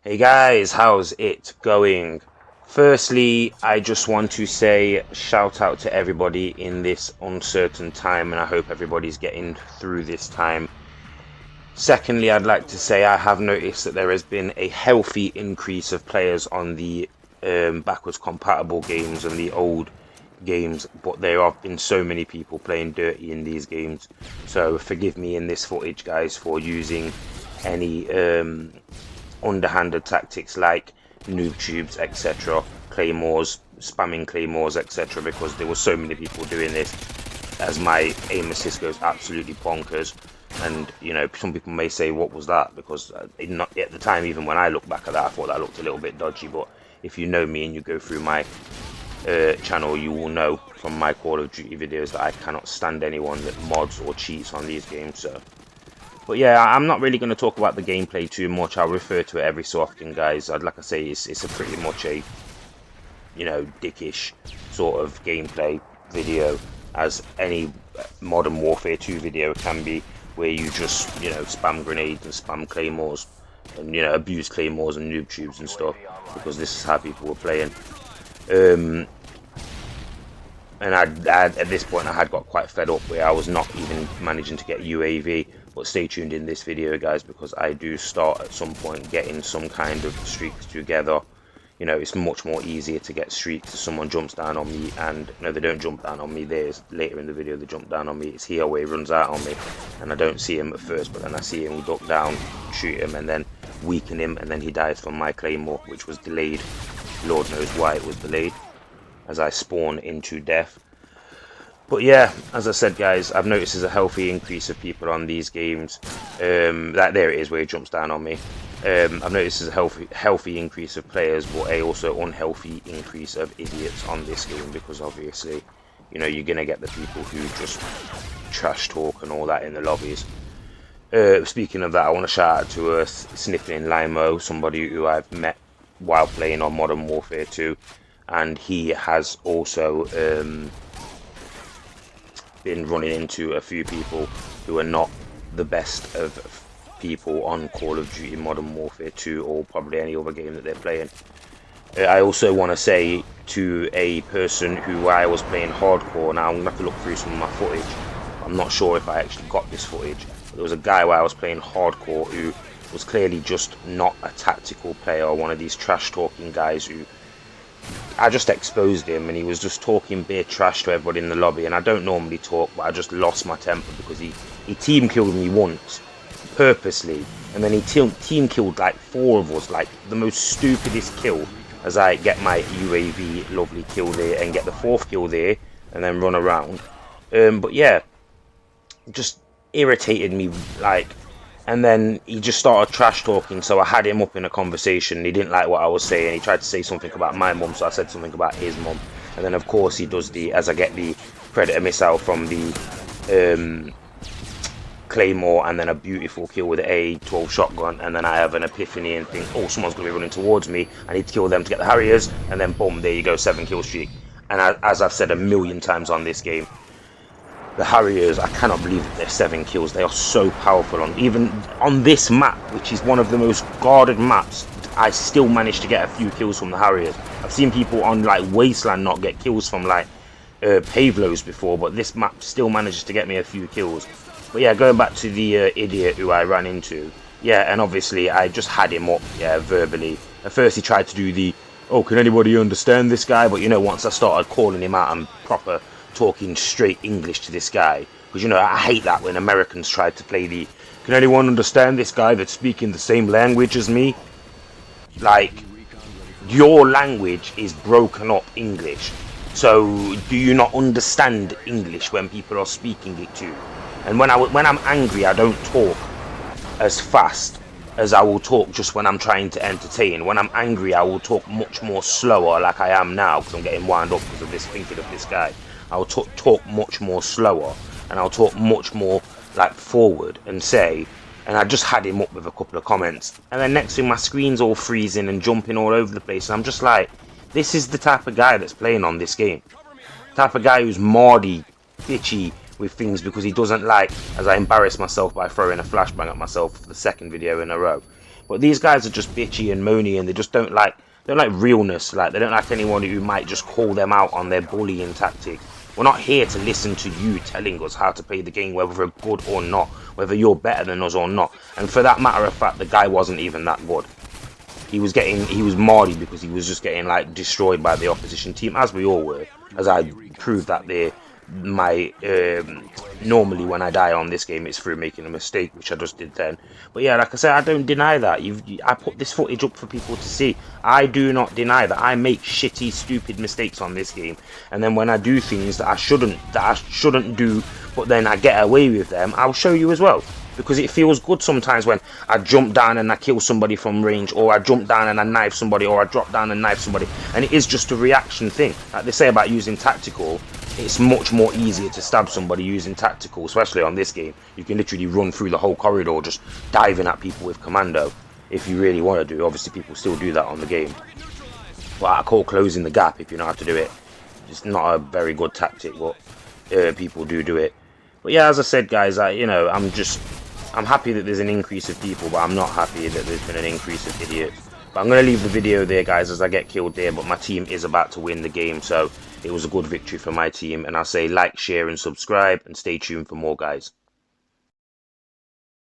Hey guys, how's it going? Firstly, I just want to say shout out to everybody in this uncertain time, and I hope everybody's getting through this time. Secondly, I'd like to say I have noticed that there has been a healthy increase of players on the backwards compatible games and the old games, but there have been so many people playing dirty in these games. So forgive me in this footage, guys, for using any underhanded tactics like noob tubes, etc., claymores, spamming claymores, etc., because there were so many people doing this, as my aim assist goes absolutely bonkers. And you know, some people may say, what was that? Because not at the time, even when I look back at that, I thought that looked a little bit dodgy. But if you know me and you go through my channel, you will know from my Call of Duty videos that I cannot stand anyone that mods or cheats on these games. So but yeah, I'm not really going to talk about the gameplay too much. I'll refer to it every so often, guys. Like I say, it's a pretty much a, you know, dickish sort of gameplay video, as any Modern Warfare 2 video can be, where you just, you know, spam grenades and spam claymores and, you know, abuse claymores and noob tubes and stuff, because this is how people were playing. And at this point I had got quite fed up where I was not even managing to get UAV. But stay tuned in this video, guys, because I do start at some point getting some kind of streaks together. You know, it's much more easier to get streaks if someone jumps down on me, and no, they don't jump down on me. There's later in the video they jump down on me. It's here where he runs out on me, and I don't see him at first, but then I see him duck down, shoot him, and then weaken him, and then he dies from my claymore, which was delayed. Lord knows why it was delayed, as I spawn into death. But yeah, as I said, guys, I've noticed there's a healthy increase of people on these games. That there it is where he jumps down on me. I've noticed there's a healthy increase of players, but a also unhealthy increase of idiots on this game, because obviously, you know, you're gonna get the people who just trash talk and all that in the lobbies. Speaking of that, I want to shout out to Sniffing Limo, somebody who I've met while playing on Modern Warfare 2, and he has also been running into a few people who are not the best of people on Call of Duty Modern Warfare 2, or probably any other game that they're playing. I also want to say to a person who I was playing hardcore, now I'm going to have to look through some of my footage, I'm not sure if I actually got this footage, but there was a guy where I was playing hardcore who was clearly just not a tactical player, or one of these trash talking guys who I just exposed him, and he was just talking bare trash to everybody in the lobby. And I don't normally talk, but I just lost my temper because he team killed me once purposely, and then he team killed like 4 of us, like the most stupidest kill, as I get my UAV lovely kill there and get the 4th kill there and then run around. But yeah, just irritated me, like. And then he just started trash talking, so I had him up in a conversation. He didn't like what I was saying. He tried to say something about my mum, so I said something about his mum. And then of course he does the, as I get the Predator missile from the Claymore, and then a beautiful kill with the A12 shotgun, and then I have an epiphany and think, oh, someone's going to be running towards me, I need to kill them to get the Harriers, and then boom, there you go, 7 kill streak. And as I've said a million times on this game, the Harriers, I cannot believe that they're 7 kills. They are so powerful. Even on this map, which is one of the most guarded maps, I still managed to get a few kills from the Harriers. I've seen people on like Wasteland not get kills from like Pavlos before, but this map still manages to get me a few kills. But yeah, going back to the idiot who I ran into, yeah, and obviously I just had him up, yeah, verbally. At first he tried to do the, oh, can anybody understand this guy? But you know, once I started calling him out and proper talking straight English to this guy, because you know, I hate that when Americans try to play the, can anyone understand this guy that's speaking the same language as me? Like, your language is broken up English, so do you not understand English when people are speaking it to you? And when I'm angry, I don't talk as fast as I will talk just when I'm trying to entertain. When I'm angry, I will talk much more slower, like I am now, because I'm getting wound up because of this thinking of this guy. I'll talk much more slower, and I'll talk much more like forward and say, and I just had him up with a couple of comments, and then next thing my screen's all freezing and jumping all over the place, and I'm just like, this is the type of guy that's playing on this game. The type of guy who's mardy, bitchy with things because he doesn't like, as I embarrass myself by throwing a flashbang at myself for the 2nd video in a row. But these guys are just bitchy and moany, and they just don't like realness. Like, they don't like anyone who might just call them out on their bullying tactics. We're not here to listen to you telling us how to play the game, whether we're good or not, whether you're better than us or not. And for that matter of fact, the guy wasn't even that good. He was mardy because he was just getting like destroyed by the opposition team, as we all were. As I proved that normally when I die on this game, it's through making a mistake, which I just did then. But yeah, like I said, I don't deny that. I put this footage up for people to see. I do not deny that I make shitty, stupid mistakes on this game, and then when I do things that I shouldn't do, but then I get away with them, I'll show you as well. Because it feels good sometimes when I jump down and I kill somebody from range, or I jump down and I knife somebody, or I drop down and knife somebody, and it is just a reaction thing. Like they say about using tactical, it's much more easier to stab somebody using tactical, especially on this game. You can literally run through the whole corridor just diving at people with commando if you really want to do. Obviously people still do that on the game, but I call closing the gap if you know how to do it. It's not a very good tactic, but people do it. But yeah, as I said, guys, I'm happy that there's an increase of people, but I'm not happy that there's been an increase of idiots. But I'm going to leave the video there, guys, as I get killed there, but my team is about to win the game, so it was a good victory for my team. And I'll say like, share and subscribe, and stay tuned for more, guys.